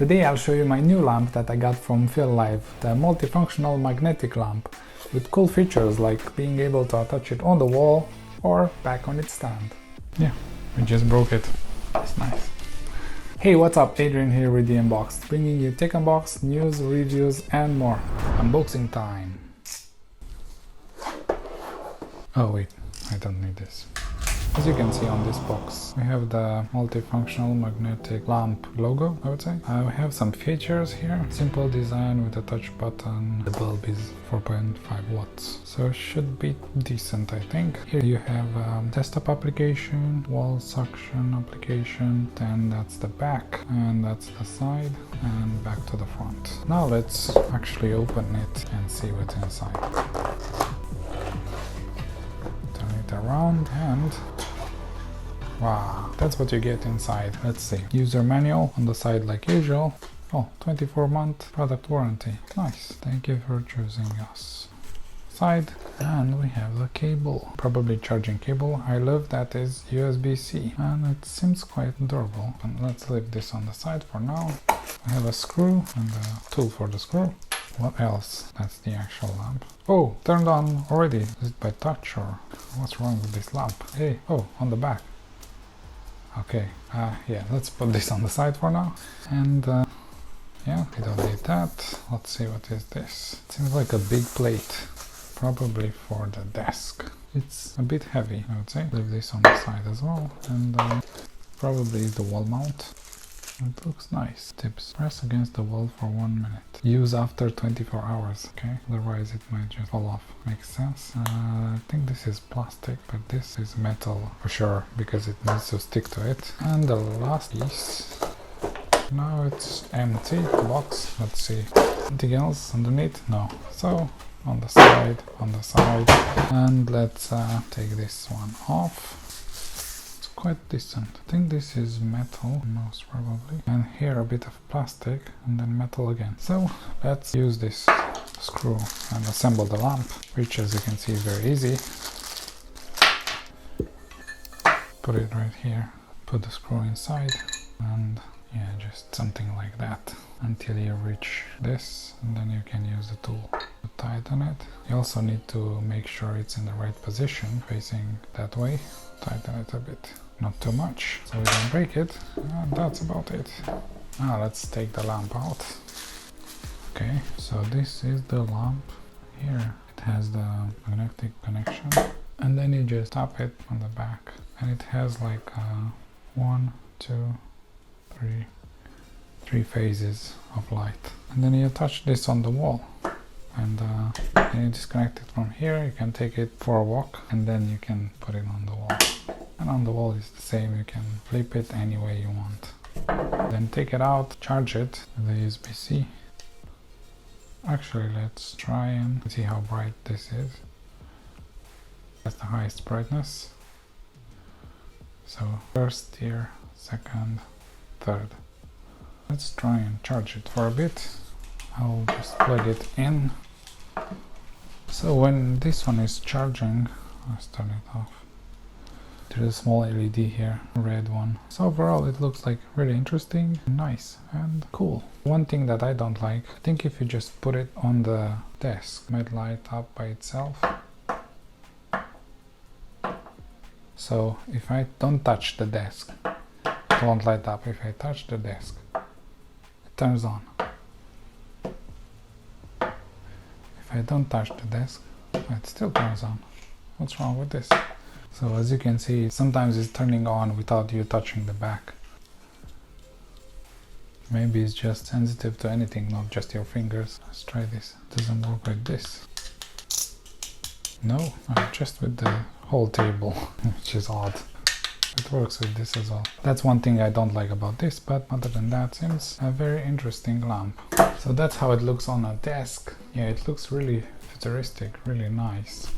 Today I'll show you my new lamp that I got from Feal Live, the multifunctional magnetic lamp with cool features like being able to attach it on the wall or back on its stand. Yeah, we just broke it. It's nice. Hey, what's up? Adrian here with the Unboxed, bringing you tech unbox, news, reviews and more. Unboxing time. Oh wait, I don't need this. As you can see on this box, we have the multifunctional magnetic lamp logo, I would say. We have some features here. Simple design with a touch button. The bulb is 4.5 watts. So it should be decent, I think. Here you have desktop application, wall suction application, then that's the back, and that's the side, and back to the front. Now let's actually open it and see what's inside. Around and wow, that's what you get inside. Let's see. User manual on the side like usual. Oh, 24-month product warranty. Nice. Thank you for choosing us. Side, and we have the cable, probably charging cable. I love that is USB-C and it seems quite durable. And let's leave this on the side for now. I have a screw and a tool for the screw. What else? That's the actual lamp. Oh, turned on already. Is it by touch or what's wrong with this lamp? Hey, oh, on the back. Okay, yeah, let's put this on the side for now. And yeah, we don't need that. Let's see, what is this? It seems like a big plate, probably for the desk. It's a bit heavy, I would say. Leave this on the side as well. And probably the wall mount. It looks nice. Tips. Press against the wall for 1 minute. Use after 24 hours. Okay, otherwise it might just fall off. Makes sense. I think this is plastic, but this is metal for sure because it needs to stick to it. And the last piece. Now it's empty. The box. Let's see. Anything else underneath? No. So on the side, and let's take this one off. Quite decent. I think this is metal, most probably, and here a bit of plastic and then metal again. So let's use this screw and assemble the lamp, which as you can see is very easy. Put it right here, put the screw inside, and yeah, just something like that until you reach this, and then you can use the tool to tighten it. You also need to make sure it's in the right position, facing that way. Tighten it a bit, not too much, so we don't break it, and that's about it. Now let's take the lamp out. Okay, so this is the lamp. Here it has the magnetic connection, and then you just tap it on the back, and it has like 1, 2, 3 phases of light. And then you attach this on the wall, and you disconnect it from here. You can take it for a walk, and then you can put it on the wall. And on the wall is the same, you can flip it any way you want. Then take it out, charge it with the USB-C. Actually, let's try and see how bright this is. That's the highest brightness. So first here, second, third. Let's try and charge it for a bit. I'll just plug it in. So when this one is charging, let's turn it off. There's a small LED here, red one. So overall it looks like really interesting, nice and cool. One thing that I don't like, I think if you just put it on the desk, it might light up by itself. So if I don't touch the desk, it won't light up. If I touch the desk, it turns on. If I don't touch the desk, it still turns on. What's wrong with this? So as you can see, sometimes it's turning on without you touching the back. Maybe it's just sensitive to anything, not just your fingers. Let's try this. It doesn't work like this. No, just with the whole table, which is odd. It works with this as well. That's one thing I don't like about this, but other than that, seems a very interesting lamp. So that's how it looks on a desk. Yeah, it looks really futuristic, really nice.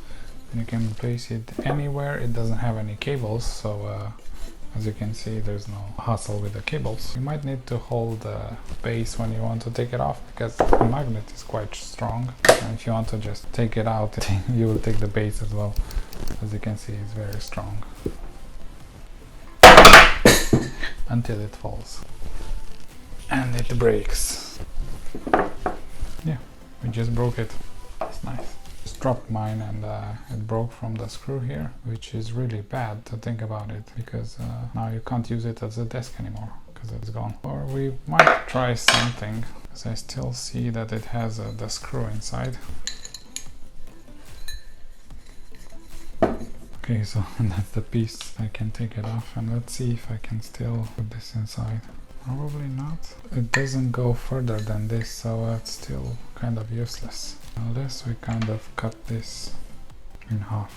You can place it anywhere. It doesn't have any cables, so as you can see, there's no hassle with the cables. You might need to hold the base when you want to take it off because the magnet is quite strong, and if you want to just take it out, you will take the base as well. As you can see, it's very strong until it falls. and it breaks. Yeah, we just broke it. It's nice. Just dropped mine and it broke from the screw here, which is really bad to think about it, because now you can't use it as a desk anymore because it's gone. Or we might try something, because I still see that it has the screw inside. Okay, so that's the piece. I can take it off, and let's see if I can still put this inside. Probably not. It doesn't go further than this, so it's still kind of useless. Unless we kind of cut this in half.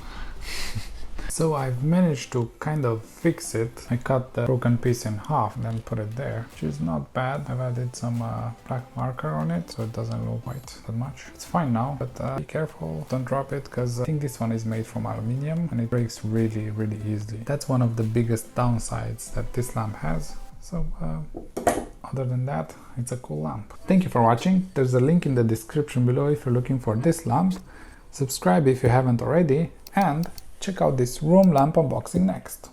So I've managed to kind of fix it. I cut the broken piece in half and then put it there, which is not bad. I've added some black marker on it so it doesn't look white that much. It's fine now, but be careful, don't drop it, because I think this one is made from aluminium and it breaks really, really easily. That's one of the biggest downsides that this lamp has. So other than that, it's a cool lamp. Thank you for watching. There's a link in the description below if you're looking for this lamp. Subscribe if you haven't already, and check out this room lamp unboxing next.